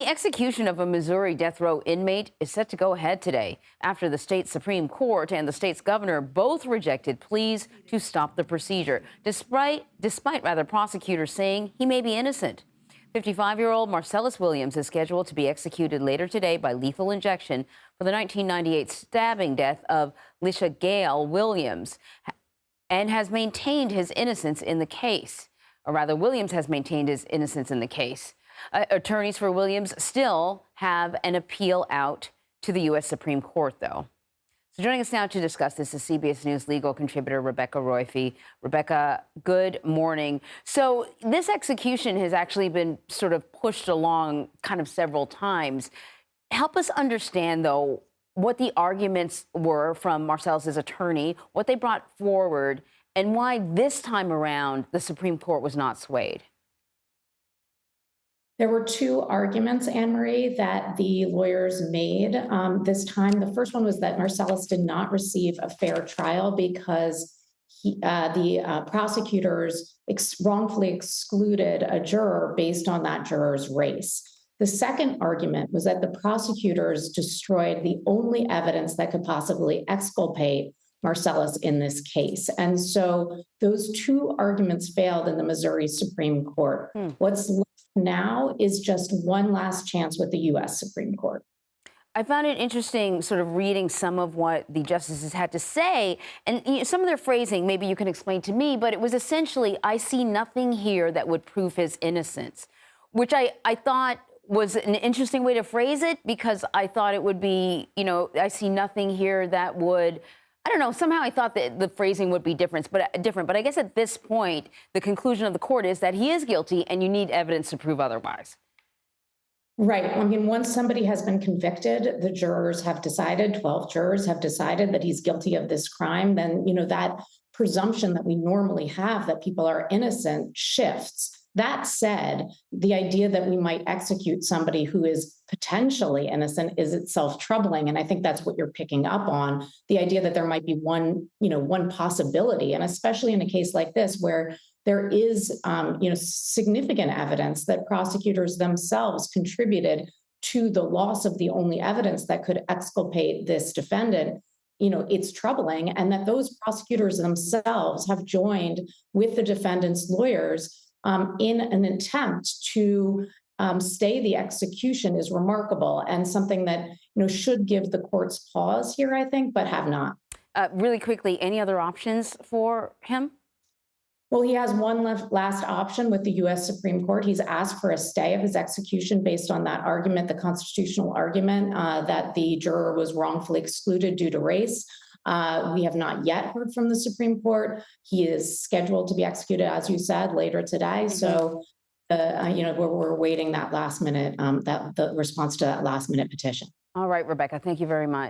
execution of a Missouri death row inmate is set to go ahead today after the state Supreme Court and the state's governor both rejected pleas to stop the procedure, despite prosecutors saying he may be innocent. 55-year-old Marcellus Williams is scheduled to be executed later today by lethal injection for the 1998 stabbing death of Lisha Gale Williams and has maintained his innocence in the case. Or rather, Williams has maintained his innocence in the case. Attorneys for Williams still have an appeal out to the U.S. Supreme Court, though. So joining us now to discuss this is CBS News legal contributor Rebecca Roiphe. Rebecca, good morning. So this execution has actually been sort of pushed along kind of several times. Help us understand, though, what the arguments were from Marcellus's attorney, what they brought forward, and why this time around the Supreme Court was not swayed. There were two arguments, Anne-Marie, that the lawyers made this time. The first one was that Marcellus did not receive a fair trial because the prosecutors wrongfully excluded a juror based on that juror's race. The second argument was that the prosecutors destroyed the only evidence that could possibly exculpate Marcellus in this case. And so those two arguments failed in the Missouri Supreme Court. What's left now is just one last chance with the U.S. Supreme Court. I found it interesting sort of reading some of what the justices had to say, and some of their phrasing, maybe you can explain to me, but it was essentially, I see nothing here that would prove his innocence, which I thought was an interesting way to phrase it, because I thought it would be, I see nothing here that would, I don't know, somehow I thought that the phrasing would be different, but I guess at this point, the conclusion of the court is that he is guilty and you need evidence to prove otherwise. Right. I mean, once somebody has been convicted, the jurors have decided, 12 jurors have decided that he's guilty of this crime, then, that presumption that we normally have that people are innocent shifts. That said, the idea that we might execute somebody who is potentially innocent is itself troubling. And I think that's what you're picking up on, the idea that there might be one possibility. And especially in a case like this, where there is, significant evidence that prosecutors themselves contributed to the loss of the only evidence that could exculpate this defendant, it's troubling. And that those prosecutors themselves have joined with the defendant's lawyers in an attempt to stay the execution is remarkable, and something that should give the courts pause here, I think, but have not. Really quickly, any other options for him? Well, he has one last option with the U.S. Supreme Court. He's asked for a stay of his execution based on that argument, the constitutional argument that the juror was wrongfully excluded due to race. We have not yet heard from the Supreme Court. He is scheduled to be executed, as you said, later today. So, we're waiting that last minute, the response to that last minute petition. All right, Rebecca, thank you very much.